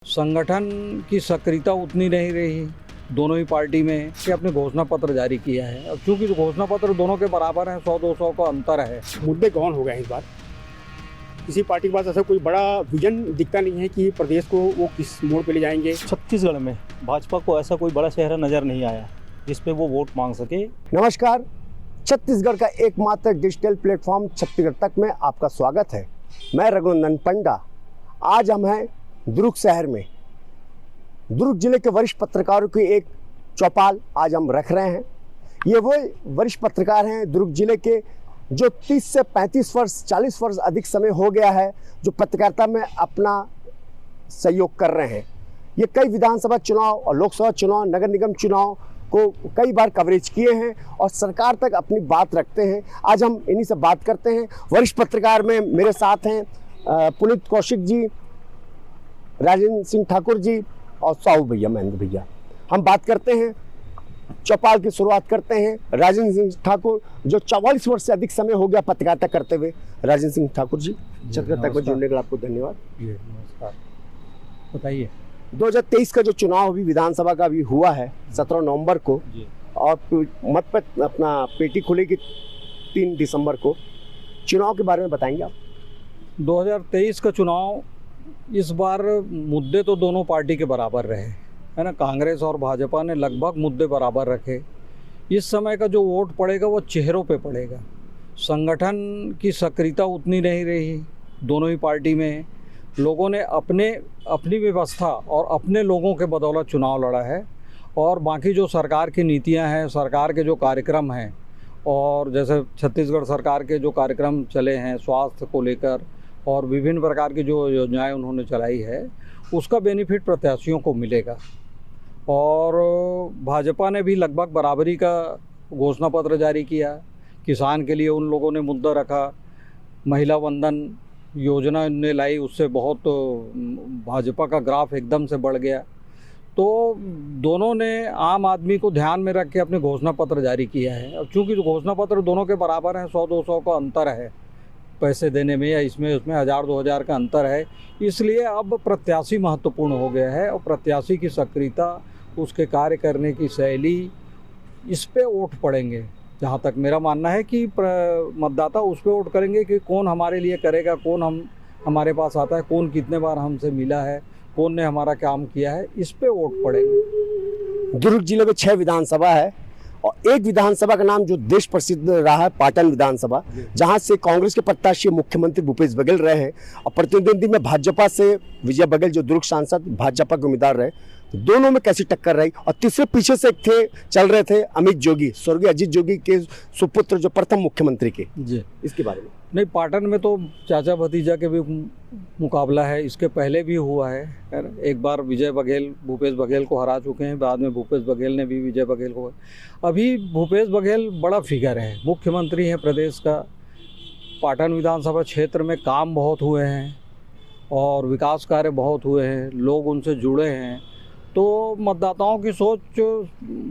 संगठन की सक्रियता उतनी नहीं रही दोनों ही पार्टी में कि अपने घोषणा पत्र जारी किया है। अब चूंकि घोषणा पत्र दोनों के बराबर हैं, 100-200 का अंतर है। मुद्दे गौन हो गए हैं इस बार। किसी पार्टी के पास ऐसा कोई बड़ा विजन दिखता नहीं है कि प्रदेश को वो किस मोड़ पे ले जाएंगे। छत्तीसगढ़ में भाजपा को ऐसा कोई बड़ा चेहरा नजर नहीं आया जिस पे वो वोट मांग सके। नमस्कार, छत्तीसगढ़ का एकमात्र डिजिटल प्लेटफॉर्म छत्तीसगढ़ तक में आपका स्वागत है। मैं रघुनंदन पंडा। आज हम हैं दुर्ग शहर में। दुर्ग जिले के वरिष्ठ पत्रकारों की एक चौपाल आज हम रख रहे हैं। ये वो वरिष्ठ पत्रकार हैं दुर्ग जिले के जो 30 से 35 वर्ष 40 वर्ष अधिक समय हो गया है जो पत्रकारिता में अपना सहयोग कर रहे हैं। ये कई विधानसभा चुनाव और लोकसभा चुनाव, नगर निगम चुनाव को कई बार कवरेज किए हैं और सरकार तक अपनी बात रखते हैं। आज हम इन्हीं से बात करते हैं। वरिष्ठ पत्रकार में मेरे साथ हैं पुनीत कौशिक जी, राजेंद्र सिंह ठाकुर जी और साहू भैया, महेंद्र भैया। हम बात करते हैं, चौपाल की शुरुआत करते हैं राजेंद्र सिंह ठाकुर जो 44 वर्ष से अधिक समय हो गया पत्रकारिता करते हुए। राजेंद्र सिंह ठाकुर जी, छत्तीसगढ़ तक में जुड़ने के लिए आपको धन्यवाद। नमस्कार, बताइए। 2023 का जो चुनाव अभी विधानसभा का अभी हुआ है 17 नवंबर को जी। और अपना पेटी खुलेगी 3 दिसंबर को। चुनाव के बारे में बताएंगे आप? 2023 का चुनाव इस बार मुद्दे तो दोनों पार्टी के बराबर रहे, है ना। कांग्रेस और भाजपा ने लगभग मुद्दे बराबर रखे। इस समय का जो वोट पड़ेगा वो चेहरों पे पड़ेगा। संगठन की सक्रियता उतनी नहीं रही दोनों ही पार्टी में। लोगों ने अपनी व्यवस्था और अपने लोगों के बदौलत चुनाव लड़ा है और बाकी जो सरकार की नीतियां हैं, सरकार के जो कार्यक्रम हैं, और जैसे छत्तीसगढ़ सरकार के जो कार्यक्रम चले हैं स्वास्थ्य को लेकर और विभिन्न प्रकार की जो योजनाएं उन्होंने चलाई है, उसका बेनिफिट प्रत्याशियों को मिलेगा। और भाजपा ने भी लगभग बराबरी का घोषणा पत्र जारी किया। किसान के लिए उन लोगों ने मुद्दा रखा। महिला वंदन योजना ने लाई, उससे बहुत भाजपा का ग्राफ एकदम से बढ़ गया। तो दोनों ने आम आदमी को ध्यान में रख के अपने घोषणा पत्र जारी किया है। अब चूँकि घोषणा पत्र दोनों के बराबर हैं, 100-200 का अंतर है पैसे देने में, या इसमें उसमें 1000-2000 का अंतर है, इसलिए अब प्रत्याशी महत्वपूर्ण हो गया है। और प्रत्याशी की सक्रियता, उसके कार्य करने की शैली, इस पे वोट पड़ेंगे। जहाँ तक मेरा मानना है कि मतदाता उस पे वोट करेंगे कि कौन हमारे लिए करेगा, कौन हमारे पास आता है, कौन कितने बार हमसे मिला है, कौन ने हमारा काम किया है, इस पे वोट पड़ेंगे। दुर्ग जिले में 6 विधानसभा है और एक विधानसभा का नाम जो देश प्रसिद्ध रहा है पाटन विधानसभा, जहां से कांग्रेस के प्रत्याशी मुख्यमंत्री भूपेश बघेल रहे हैं और प्रतिद्वंदी में भाजपा से विजय बघेल जो दुर्ग सांसद भाजपा के उम्मीदवार रहे। दोनों में कैसी टक्कर रही? और तीसरे पीछे से चल रहे थे अमित जोगी, स्वर्गीय अजीत जोगी के सुपुत्र जो प्रथम मुख्यमंत्री के। जी, इसके बारे में नहीं, पाटन में तो चाचा भतीजा के भी मुकाबला है। इसके पहले भी हुआ है ना। एक बार विजय बघेल भूपेश बघेल को हरा चुके हैं, बाद में भूपेश बघेल ने भी विजय बघेल को। अभी भूपेश बघेल बड़ा फिगर है, मुख्यमंत्री हैं प्रदेश का। पाटन विधानसभा क्षेत्र में काम बहुत हुए हैं और विकास कार्य बहुत हुए हैं, लोग उनसे जुड़े हैं। तो मतदाताओं की सोच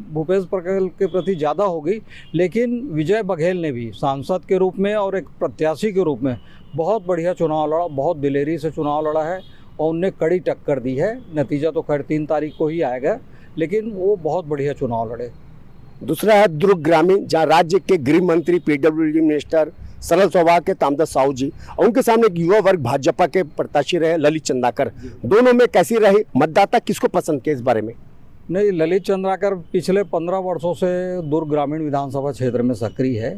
भूपेश बघेल के प्रति ज़्यादा होगी। लेकिन विजय बघेल ने भी सांसद के रूप में और एक प्रत्याशी के रूप में बहुत बढ़िया चुनाव लड़ा, बहुत दिलेरी से चुनाव लड़ा है और उनने कड़ी टक्कर दी है। नतीजा तो खैर 3 तारीख को ही आएगा, लेकिन वो बहुत बढ़िया चुनाव लड़े। दूसरा है दुर्ग ग्रामीण, जहाँ राज्य के गृह मंत्री, पीडब्ल्यूडी मिनिस्टर, सरल स्वभाव के तामदास साहू जी, उनके सामने एक युवा वर्ग भाजपा के प्रत्याशी रहे ललित चंद्राकर। दोनों में कैसी रही? मतदाता किसको पसंद किया? इस बारे में? नहीं, ललित चंद्राकर पिछले 15 वर्षों से दुर्ग ग्रामीण विधानसभा क्षेत्र में सक्रिय है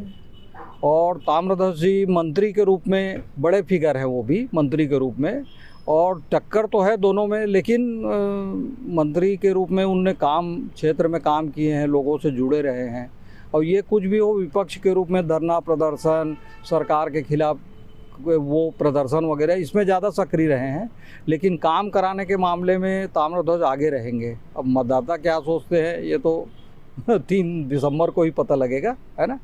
और ताम्रध्वज जी मंत्री के रूप में बड़े फिगर हैं, वो भी मंत्री के रूप में। और टक्कर तो है दोनों में, लेकिन मंत्री के रूप में उनने क्षेत्र में काम किए हैं, लोगों से जुड़े रहे हैं। और ये कुछ भी हो, विपक्ष के रूप में धरना प्रदर्शन, सरकार के खिलाफ वो प्रदर्शन वगैरह, इसमें ज़्यादा सक्रिय रहे हैं। लेकिन काम कराने के मामले में ताम्रध्वज आगे रहेंगे। अब मतदाता क्या सोचते हैं ये तो 3 दिसंबर को ही पता लगेगा, है ना।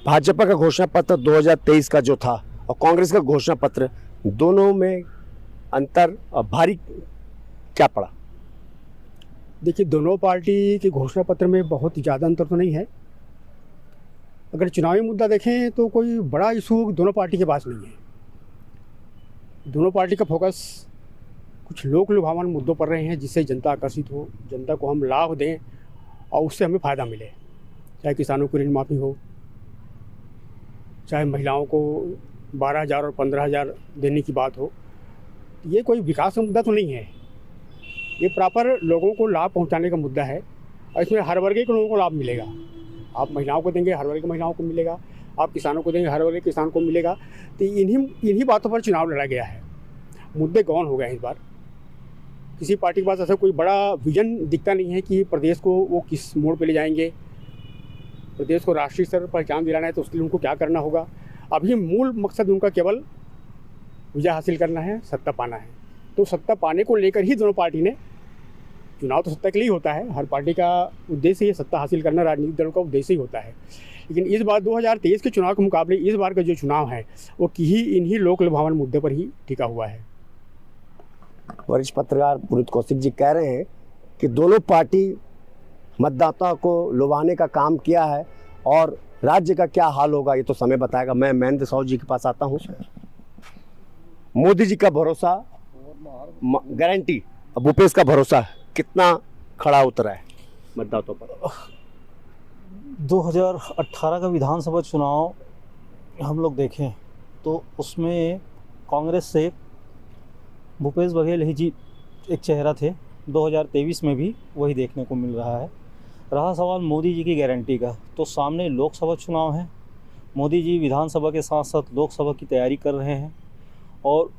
भाजपा का घोषणा पत्र 2023 का जो था और कांग्रेस का घोषणा पत्र, दोनों में अंतर भारी क्या पड़ा? देखिए, दोनों पार्टी के घोषणा पत्र में बहुत ज़्यादा अंतर तो नहीं है। अगर चुनावी मुद्दा देखें तो कोई बड़ा इशू दोनों पार्टी के पास नहीं है। दोनों पार्टी का फोकस कुछ लोक लुभावन मुद्दों पर रहे हैं जिससे जनता आकर्षित हो, जनता को हम लाभ दें और उससे हमें फ़ायदा मिले। चाहे किसानों को ऋण माफ़ी हो, चाहे महिलाओं को 12,000 और 15,000 देने की बात हो। ये कोई विकास का मुद्दा तो नहीं है, ये प्रॉपर लोगों को लाभ पहुंचाने का मुद्दा है और इसमें हर वर्ग के लोगों को लाभ मिलेगा। आप महिलाओं को देंगे, हर वर्ग की महिलाओं को मिलेगा। आप किसानों को देंगे, हर वर्ग के किसान को मिलेगा। तो इन्हीं बातों पर चुनाव लड़ा गया है। मुद्दे गौन हो गए इस बार। किसी पार्टी के पास ऐसा कोई बड़ा विजन दिखता नहीं है कि प्रदेश को वो किस मोड़ पे ले जाएंगे, प्रदेश को राष्ट्रीय स्तर पर पहचान दिलाना है तो उसके लिए उनको क्या करना होगा। अभी मूल मकसद उनका केवल विजय हासिल करना है, सत्ता पाना है। तो सत्ता पाने को लेकर ही दोनों पार्टी ने, चुनाव तो सत्ता के लिए होता है, हर पार्टी का उद्देश्य ये सत्ता हासिल करना राजनीतिक दलों का उद्देश्य ही होता है। लेकिन इस बार 2023 के चुनाव के मुकाबले इस बार का जो चुनाव है वो इन्हीं लोक लुभावन मुद्दे पर ही टिका हुआ है। वरिष्ठ पत्रकार पुनीत कौशिक जी कह रहे हैं कि दोनों पार्टी मतदाता को लुभाने का काम किया है और राज्य का क्या हाल होगा ये तो समय बताएगा। मैं महेंद्र साहू जी के पास आता हूँ। मोदी जी का भरोसा, गारंटी, भूपेश का भरोसा कितना खड़ा उतरा है मतदाताओं पर? 2018 का विधानसभा चुनाव हम लोग देखें तो उसमें कांग्रेस से भूपेश बघेल ही जी एक चेहरा थे। 2023 में भी वही देखने को मिल रहा है। रहा सवाल मोदी जी की गारंटी का, तो सामने लोकसभा चुनाव है। मोदी जी विधानसभा के साथ साथ लोकसभा की तैयारी कर रहे हैं और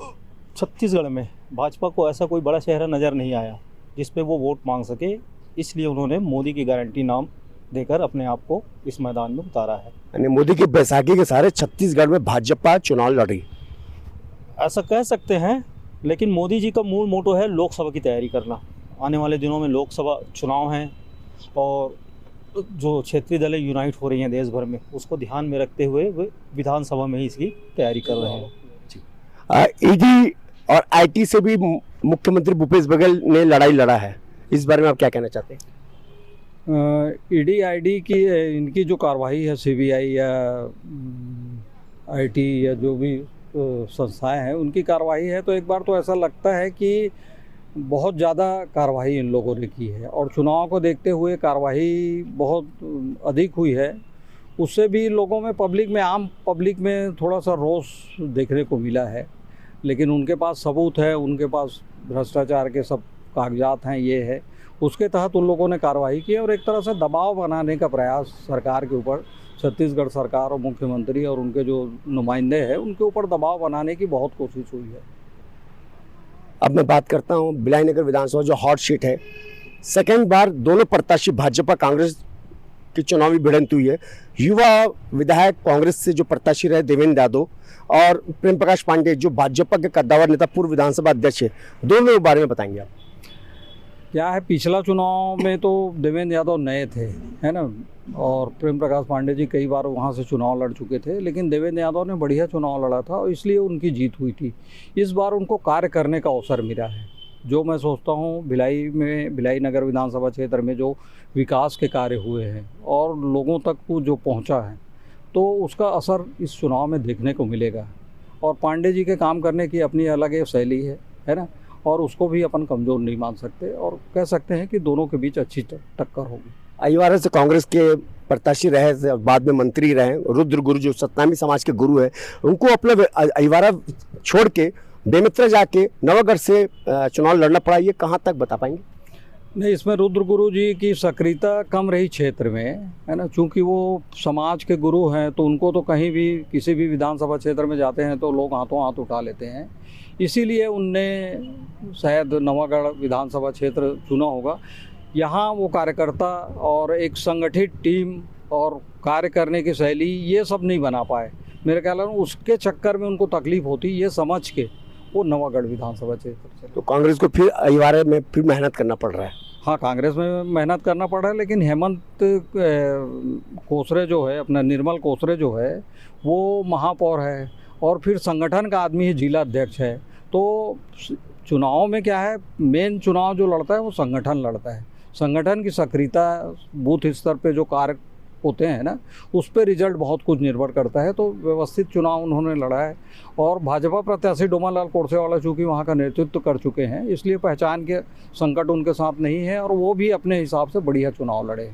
छत्तीसगढ़ में भाजपा को ऐसा कोई बड़ा चेहरा नज़र नहीं आया जिस पे वो वोट मांग सके, इसलिए उन्होंने मोदी की गारंटी नाम देकर अपने आप को इस मैदान में उतारा है। यानी मोदी की बैसाखी के सारे छत्तीसगढ़ में भाजपा चुनाव लड़ी, ऐसा कह सकते हैं। लेकिन मोदी जी का मूल मोटो है लोकसभा की तैयारी करना। आने वाले दिनों में लोकसभा चुनाव हैं और जो क्षेत्रीय दलें यूनाइट हो रही हैं देश भर में, उसको ध्यान में रखते हुए वे विधानसभा में ही इसकी तैयारी कर रहे हैं। ईडी और आईटी से भी मुख्यमंत्री भूपेश बघेल ने लड़ाई लड़ा है, इस बारे में आप क्या कहना चाहते हैं? ईडी आईडी की इनकी जो कार्रवाई है, सीबीआई या आईटी या जो भी संस्थाएं हैं उनकी कार्रवाई है, तो एक बार तो ऐसा लगता है कि बहुत ज़्यादा कार्रवाई इन लोगों ने की है और चुनाव को देखते हुए कार्रवाई बहुत अधिक हुई है। उससे भी लोगों में, आम पब्लिक में थोड़ा सा रोष देखने को मिला है। लेकिन उनके पास सबूत है, उनके पास भ्रष्टाचार के सब कागजात हैं, ये है, उसके तहत उन लोगों ने कार्रवाई की और एक तरह से दबाव बनाने का प्रयास सरकार के ऊपर, छत्तीसगढ़ सरकार और मुख्यमंत्री और उनके जो नुमाइंदे हैं उनके ऊपर दबाव बनाने की बहुत कोशिश हुई है। अब मैं बात करता हूं भिलाई नगर विधानसभा जो हॉट सीट है, सेकेंड बार दोनों प्रत्याशी भाजपा कांग्रेस की चुनावी भिड़ंत हुई है। युवा विधायक कांग्रेस से जो प्रत्याशी रहे देवेंद्र यादव और प्रेम प्रकाश पांडे जो भाजपा के कद्दावर नेता पूर्व विधानसभा अध्यक्ष है, दोनों के बारे में बताएंगे आप? क्या है, पिछला चुनाव में तो देवेंद्र यादव नए थे, है ना, और प्रेम प्रकाश पांडे जी कई बार वहाँ से चुनाव लड़ चुके थे, लेकिन देवेंद्र यादव ने बढ़िया चुनाव लड़ा था और इसलिए उनकी जीत हुई थी। इस बार उनको कार्य करने का अवसर मिला है। जो मैं सोचता हूँ भिलाई नगर विधानसभा क्षेत्र में जो विकास के कार्य हुए हैं और लोगों तक वो जो पहुँचा है, तो उसका असर इस चुनाव में देखने को मिलेगा। और पांडे जी के काम करने की अपनी अलग एक शैली है ना, और उसको भी अपन कमज़ोर नहीं मान सकते और कह सकते हैं कि दोनों के बीच अच्छी टक्कर होगी। अहिवारा से कांग्रेस के प्रत्याशी रहे, बाद में मंत्री रहे, रुद्र गुरु जो सतनामी समाज के गुरु हैं, उनको अपना अहिवारा छोड़ के बेमित्र जाके नवागढ़ से चुनाव लड़ना पड़ा, ये कहाँ तक बता पाएंगे? नहीं, इसमें रुद्र गुरु जी की सक्रियता कम रही क्षेत्र में, है ना, चूँकि वो समाज के गुरु हैं तो उनको तो कहीं भी किसी भी विधानसभा क्षेत्र में जाते हैं तो लोग हाथों हाथ उठा लेते हैं, इसीलिए उनने शायद नवागढ़ विधानसभा क्षेत्र चुना होगा। यहाँ वो कार्यकर्ता और एक संगठित टीम और कार्य करने की शैली ये सब नहीं बना पाए। मेरे ख्याल में उसके चक्कर में उनको तकलीफ होती, ये समझ के वो नवागढ़ विधानसभा क्षेत्र से। तो कांग्रेस को फिर अहिवारा में फिर मेहनत करना पड़ रहा है। हाँ, कांग्रेस में मेहनत करना पड़ रहा है, लेकिन हेमंत कोसरे जो है, अपना निर्मल कोसरे जो है, वो महापौर है और फिर संगठन का आदमी है, जिला अध्यक्ष है। तो चुनाव में क्या है, मेन चुनाव जो लड़ता है वो संगठन लड़ता है। संगठन की सक्रियता, बूथ स्तर पे जो कार्य होते हैं ना, उस पर रिजल्ट बहुत कुछ निर्भर करता है। तो व्यवस्थित चुनाव उन्होंने लड़ा है और भाजपा प्रत्याशी डोमालाल कोरसेवाला चूँकि वहाँ का नेतृत्व कर चुके हैं, इसलिए पहचान के संकट उनके साथ नहीं है और वो भी अपने हिसाब से बढ़िया चुनाव लड़े।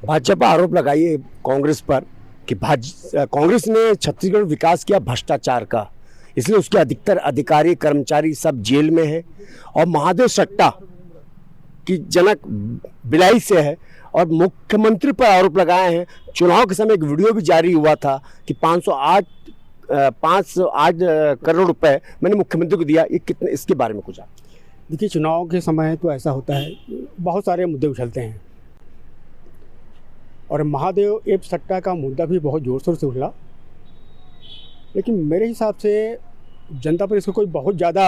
भाजपा आरोप लगाई है कांग्रेस पर कि कांग्रेस ने छत्तीसगढ़ विकास किया भ्रष्टाचार का, इसलिए उसके अधिकतर अधिकारी कर्मचारी सब जेल में हैं और महादेव सट्टा की जनक बिलाई से है। और मुख्यमंत्री पर आरोप लगाए हैं। चुनाव के समय एक वीडियो भी जारी हुआ था कि 508 करोड़ रुपए मैंने मुख्यमंत्री को दिया। ये कितने, इसके बारे में कुछ आप? देखिए, चुनाव के समय तो ऐसा होता है, बहुत सारे मुद्दे उछलते हैं और महादेव एप सट्टा का मुद्दा भी बहुत ज़ोर शोर से उछला, लेकिन मेरे हिसाब से जनता पर इसका कोई बहुत ज़्यादा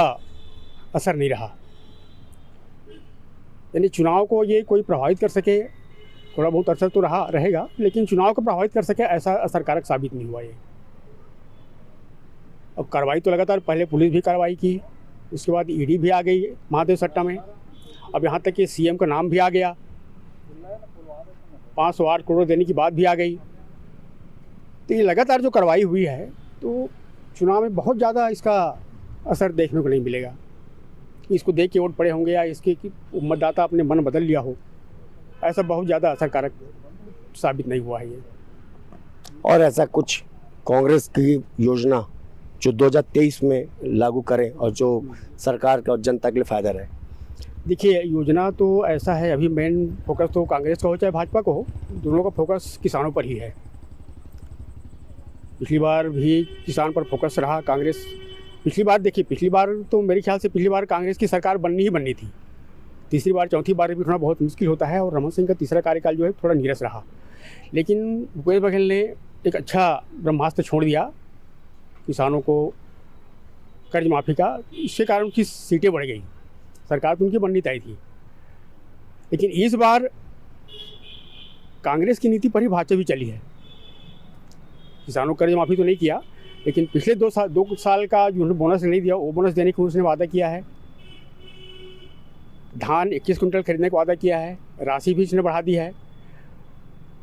असर नहीं रहा। यानी चुनाव को ये कोई प्रभावित कर सके, थोड़ा बहुत असर तो रहेगा, लेकिन चुनाव को प्रभावित कर सके ऐसा असरकारक साबित नहीं हुआ ये। अब कार्रवाई तो लगातार, पहले पुलिस भी कार्रवाई की, उसके बाद ईडी भी आ गई महादेव सट्टा में, अब यहाँ तक कि सीएम का नाम भी आ गया, 508 करोड़ देने की बात भी आ गई। तो ये लगातार जो कार्रवाई हुई है, तो चुनाव में बहुत ज़्यादा इसका असर देखने को नहीं मिलेगा। इसको देख के वोट पड़े होंगे या इसके कि मतदाता अपने मन बदल लिया हो, ऐसा बहुत ज़्यादा असरकारक साबित नहीं हुआ है ये। और ऐसा कुछ कांग्रेस की योजना जो 2023 में लागू करें और जो सरकार का और जनता के लिए फ़ायदा रहे? देखिए, योजना तो ऐसा है, अभी मेन फोकस तो कांग्रेस का हो चाहे भाजपा को हो, दोनों का फोकस किसानों पर ही है। पिछली बार भी किसान पर फोकस रहा कांग्रेस। पिछली बार तो मेरे ख्याल से पिछली बार कांग्रेस की सरकार बननी थी। तीसरी बार चौथी बार भी थोड़ा बहुत मुश्किल होता है और रमन सिंह का तीसरा कार्यकाल जो है थोड़ा नीरस रहा, लेकिन भूपेश बघेल ने एक अच्छा ब्रह्मास्त्र छोड़ दिया किसानों को कर्ज माफ़ी का। इसके कारण उनकी सीटें बढ़ गई, सरकार तो उनकी बननी तय थी। लेकिन इस बार कांग्रेस की नीति पर ही भाजपा भी चली है। किसानों को कर्ज माफ़ी तो नहीं किया, लेकिन पिछले 2 साल का जो उन्होंने बोनस नहीं दिया, वो बोनस देने का उसने वादा किया है। धान 21 कुंटल खरीदने का वादा किया है, राशि भी इसने बढ़ा दी है।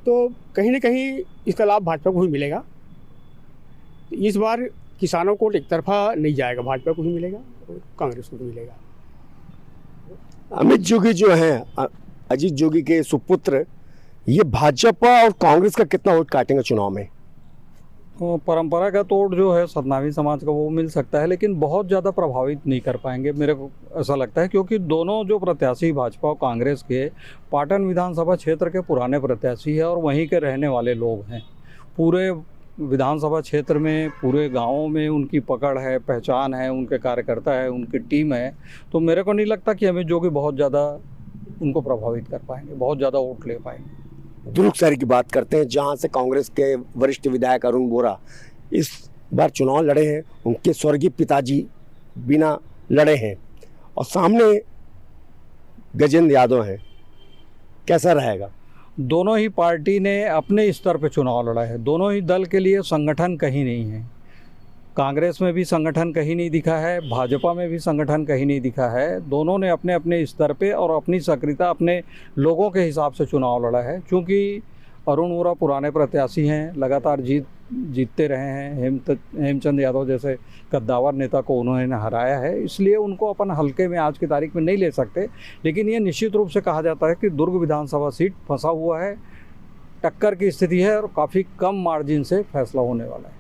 तो कहीं ना कहीं इसका लाभ भाजपा को ही मिलेगा। इस बार किसानों को एक तरफा नहीं जाएगा, भाजपा को ही मिलेगा और कांग्रेस को भी मिलेगा। अमित जोगी जो हैं, अजीत जोगी के सुपुत्र, ये भाजपा और कांग्रेस का कितना वोट काटेंगे चुनाव में? परंपरागत वोट जो है सतनामी समाज का वो मिल सकता है, लेकिन बहुत ज़्यादा प्रभावित नहीं कर पाएंगे, मेरे को ऐसा लगता है। क्योंकि दोनों जो प्रत्याशी भाजपा और कांग्रेस के पाटन विधानसभा क्षेत्र के पुराने प्रत्याशी है और वहीं के रहने वाले लोग हैं। पूरे विधानसभा क्षेत्र में, पूरे गाँवों में उनकी पकड़ है, पहचान है, उनके कार्यकर्ता है, उनकी टीम है। तो मेरे को नहीं लगता कि अमित जोगी बहुत ज़्यादा उनको प्रभावित कर पाएंगे, बहुत ज़्यादा वोट ले पाएंगे। दुर्ग शहर की बात करते हैं, जहां से कांग्रेस के वरिष्ठ विधायक अरुण बोरा इस बार चुनाव लड़े हैं। उनके स्वर्गीय पिताजी बिना लड़े हैं और सामने गजेंद्र यादव हैं। कैसा रहेगा? दोनों ही पार्टी ने अपने स्तर पर चुनाव लड़ा है। दोनों ही दल के लिए संगठन कहीं नहीं है। कांग्रेस में भी संगठन कहीं नहीं दिखा है, भाजपा में भी संगठन कहीं नहीं दिखा है। दोनों ने अपने अपने स्तर पे और अपनी सक्रियता, अपने लोगों के हिसाब से चुनाव लड़ा है। क्योंकि अरुण वोरा पुराने प्रत्याशी हैं, लगातार जीतते रहे हैं। हेमचंद यादव जैसे कद्दावर नेता को उन्होंने हराया है, इसलिए उनको अपन हल्के में आज की तारीख में नहीं ले सकते। लेकिन ये निश्चित रूप से कहा जाता है कि दुर्ग विधानसभा सीट फंसा हुआ है, टक्कर की स्थिति है और काफ़ी कम मार्जिन से फैसला होने वाला है।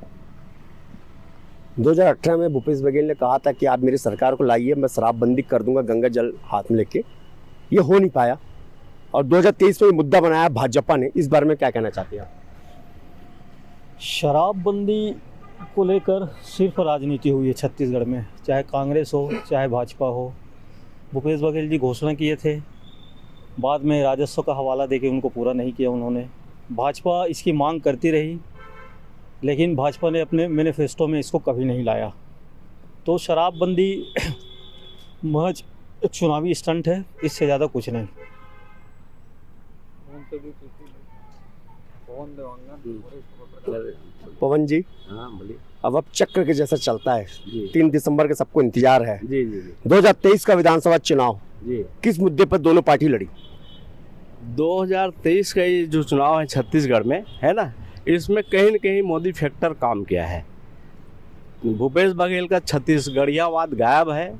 2018 में भूपेश बघेल ने कहा था कि आप मेरी सरकार को लाइए, मैं शराबबंदी कर दूंगा गंगा जल हाथ में लेके। ये हो नहीं पाया और 2023 में मुद्दा बनाया भाजपा ने। इस बारे में क्या कहना चाहते हैं आप? शराबबंदी को लेकर सिर्फ राजनीति हुई है छत्तीसगढ़ में, चाहे कांग्रेस हो चाहे भाजपा हो। भूपेश बघेल जी घोषणा किए थे, बाद में राजस्व का हवाला देके उनको पूरा नहीं किया उन्होंने। भाजपा इसकी मांग करती रही, लेकिन भाजपा ने अपने मैनिफेस्टो में इसको कभी नहीं लाया। तो शराबबंदी महज एक चुनावी स्टंट है, इससे ज़्यादा कुछ नहीं। पवन जी, अब चक्र के जैसा चलता है, 3 दिसंबर के सबको इंतजार है। जी। 2023 का विधानसभा चुनाव, किस मुद्दे पर दोनों पार्टी लड़ी? 2023 का ये जो चुनाव है छत्तीसगढ़ में, है ना, इसमें कहीं न कहीं मोदी फैक्टर काम किया है। भूपेश बघेल का छत्तीसगढ़ियावाद गायब है।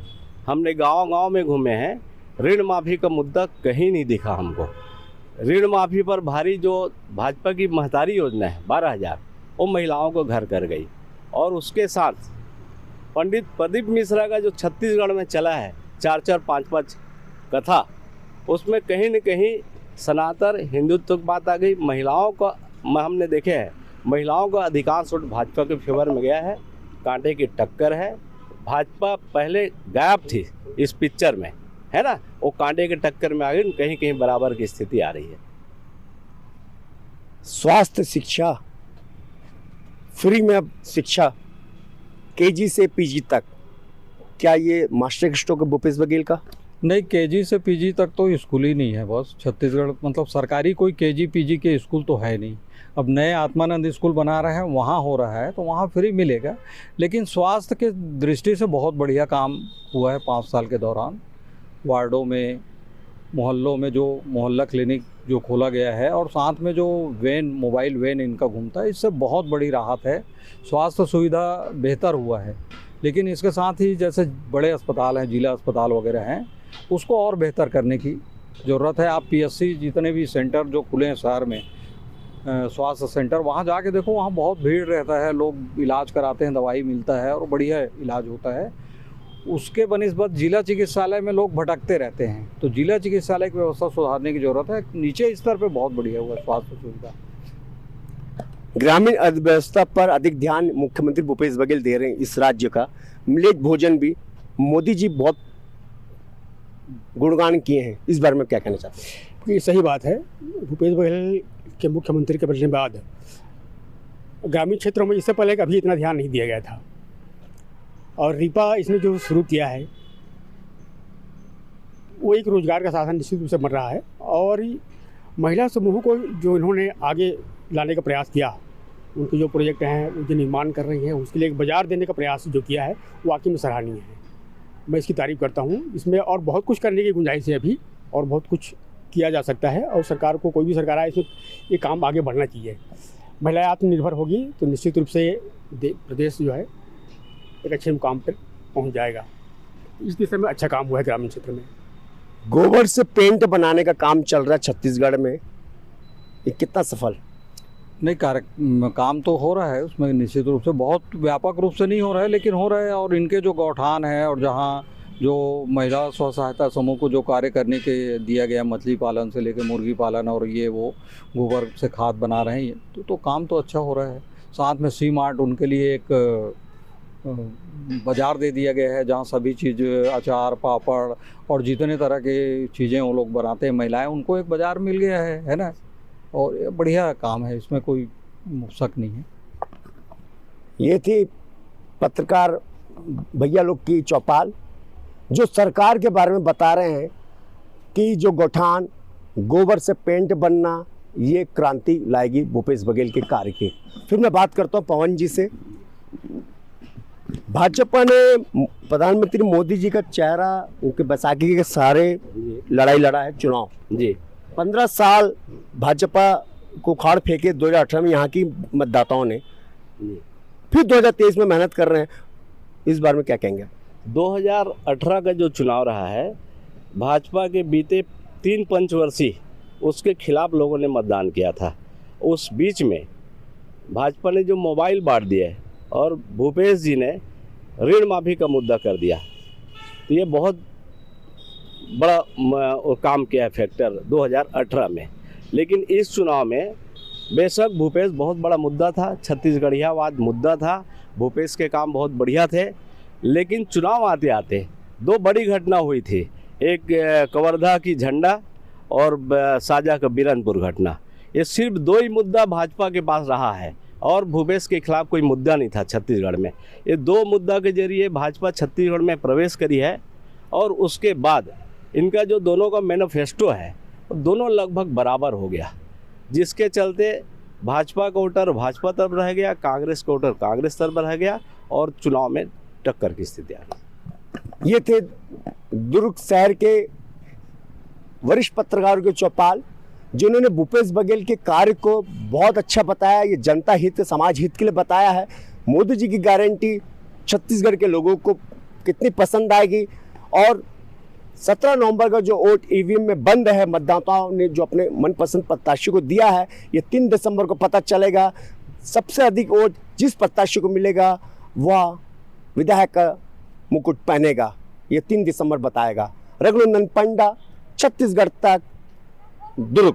हमने गांव-गांव में घूमे हैं, ऋण माफ़ी का मुद्दा कहीं नहीं दिखा हमको। ऋण माफ़ी पर भारी जो भाजपा की महतारी योजना है 12,000, वो महिलाओं को घर कर गई। और उसके साथ पंडित प्रदीप मिश्रा का जो छत्तीसगढ़ में चला है 4-4, 5-5 कथा, उसमें कहीं न कहीं सनातन हिंदुत्व की बात आ गई। महिलाओं का हमने देखे हैं, महिलाओं का अधिकांश वोट भाजपा के फेवर में गया है। कांटे की टक्कर है। भाजपा पहले गायब थी इस पिक्चर में, है ना, वो कांटे के टक्कर में आ गई, कहीं कहीं बराबर की स्थिति आ रही है। स्वास्थ्य शिक्षा फ्री में, अब शिक्षा केजी से पीजी तक, क्या ये मास्टर स्ट्रोक है भूपेश बघेल का? नहीं, केजी से पीजी तक तो स्कूल ही नहीं है बस छत्तीसगढ़, मतलब सरकारी कोई केजी पीजी के स्कूल तो है नहीं। अब नए आत्मानंद स्कूल बना रहे हैं, वहाँ हो रहा है तो वहाँ फ्री मिलेगा। लेकिन स्वास्थ्य के दृष्टि से बहुत बढ़िया काम हुआ है 5 साल के दौरान। वार्डों में, मोहल्लों में जो मोहल्ला क्लिनिक जो खोला गया है, और साथ में जो वैन, मोबाइल वैन इनका घूमता है, इससे बहुत बड़ी राहत है। स्वास्थ्य सुविधा बेहतर हुआ है। लेकिन इसके साथ ही जैसे बड़े अस्पताल हैं, जिला अस्पताल वगैरह हैं, उसको और बेहतर करने की ज़रूरत है। आप पीएससी जितने भी सेंटर जो खुले हैं शहर में, स्वास्थ्य सेंटर, वहाँ जाके देखो, वहाँ बहुत भीड़ रहता है, लोग इलाज कराते हैं, दवाई मिलता है और बढ़िया इलाज होता है। उसके बनिस्बत जिला चिकित्सालय में लोग भटकते रहते हैं, तो जिला चिकित्सालय की व्यवस्था सुधारने की ज़रूरत है। नीचे स्तर पे बहुत बढ़िया हुआ स्वास्थ्य सुविधा। ग्रामीण अर्थव्यवस्था पर अधिक ध्यान मुख्यमंत्री भूपेश बघेल दे रहे हैं इस राज्य का। मिलेट भोजन भी मोदी जी बहुत गुणगान किए हैं, इस बारे में क्या कहना चाहते हैं? ये सही बात है। भूपेश बघेल के मुख्यमंत्री के बनने के बाद ग्रामीण क्षेत्रों में इससे पहले कभी इतना ध्यान नहीं दिया गया था। और रीपा इसने जो शुरू किया है वो एक रोजगार का साधन निश्चित रूप से बन रहा है। और महिला समूह को जो इन्होंने आगे लाने का प्रयास किया, उनके जो प्रोजेक्ट हैं, उनके निर्माण कर रही हैं, उसके लिए एक बाज़ार देने का प्रयास जो किया है, वो वाकई में सराहनीय है। मैं इसकी तारीफ़ करता हूँ। इसमें और बहुत कुछ करने की गुंजाइश है अभी, और बहुत कुछ किया जा सकता है। और सरकार को, कोई भी सरकार आए, इसमें ये काम आगे बढ़ना चाहिए। महिलाएं आत्मनिर्भर होगी तो निश्चित रूप से प्रदेश जो है एक अच्छे मुकाम पर पहुँच जाएगा। इस दिशा में अच्छा काम हुआ है ग्रामीण क्षेत्र में। गोबर से पेंट बनाने का काम चल रहा है छत्तीसगढ़ में, ये कितना सफल? नहीं, काम तो हो रहा है उसमें, निश्चित रूप से बहुत व्यापक रूप से नहीं हो रहा है, लेकिन हो रहा है। और इनके जो गौठान है, और जहाँ जो महिला स्व सहायता समूह को जो कार्य करने के दिया गया, मछली पालन से लेकर मुर्गी पालन, और ये वो गोबर से खाद बना रहे हैं, तो काम तो अच्छा हो रहा है। साथ में सी मार्ट, उनके लिए एक बाज़ार दे दिया गया है, जहाँ सभी चीज़, अचार, पापड़ और जितने तरह के चीज़ें वो लोग बनाते हैं महिलाएं, उनको एक बाज़ार मिल गया है ना। और ये बढ़िया काम है, इसमें कोई शक नहीं है। ये थी पत्रकार भैया लोग की चौपाल, जो सरकार के बारे में बता रहे हैं कि जो गौठान, गोबर से पेंट बनना, ये क्रांति लाएगी भूपेश बघेल के कार्य की। फिर मैं बात करता हूँ पवन जी से। भाजपा ने प्रधानमंत्री मोदी जी का चेहरा, उनके बैसाखी के सारे लड़ाई लड़ा है चुनाव जी। 15 साल भाजपा को खाड़ फेंके 2018 में यहाँ की मतदाताओं ने, फिर 2023 में मेहनत कर रहे हैं, इस बारे में क्या कहेंगे? 2018 का जो चुनाव रहा है, भाजपा के बीते 3 पंचवर्षीय, उसके खिलाफ लोगों ने मतदान किया था। उस बीच में भाजपा ने जो मोबाइल बांट दिए और भूपेश जी ने ऋण माफ़ी का मुद्दा कर दिया, तो ये बहुत बड़ा काम किया है फैक्टर 2018 में। लेकिन इस चुनाव में बेशक भूपेश बहुत बड़ा मुद्दा था, छत्तीसगढ़ियावाद मुद्दा था, भूपेश के काम बहुत बढ़िया थे। लेकिन चुनाव आते आते 2 बड़ी घटना हुई थी, एक कवर्धा की झंडा और साजा का बिरनपुर घटना। ये सिर्फ 2 ही मुद्दा भाजपा के पास रहा है, और भूपेश के खिलाफ कोई मुद्दा नहीं था छत्तीसगढ़ में। ये 2 मुद्दा के जरिए भाजपा छत्तीसगढ़ में प्रवेश करी है। और उसके बाद इनका जो दोनों का मैनिफेस्टो है, दोनों लगभग बराबर हो गया, जिसके चलते भाजपा का वोटर भाजपा तरफ रह गया, कांग्रेस का वोटर कांग्रेस तरफ रह गया, और चुनाव में टक्कर की स्थिति आ गई। ये थे दुर्ग शहर के वरिष्ठ पत्रकारों के चौपाल, जिन्होंने भूपेश बघेल के कार्य को बहुत अच्छा बताया, ये जनता हित समाज हित के लिए बताया है। मोदी जी की गारंटी छत्तीसगढ़ के लोगों को कितनी पसंद आएगी और 17 नवंबर का जो वोट ईवीएम में बंद है, मतदाताओं ने जो अपने मनपसंद प्रत्याशी को दिया है, ये 3 दिसंबर को पता चलेगा। सबसे अधिक वोट जिस प्रत्याशी को मिलेगा वह विधायक का मुकुट पहनेगा, ये 3 दिसंबर बताएगा। रघुनंदन पंडा, छत्तीसगढ़ तक, दुर्ग।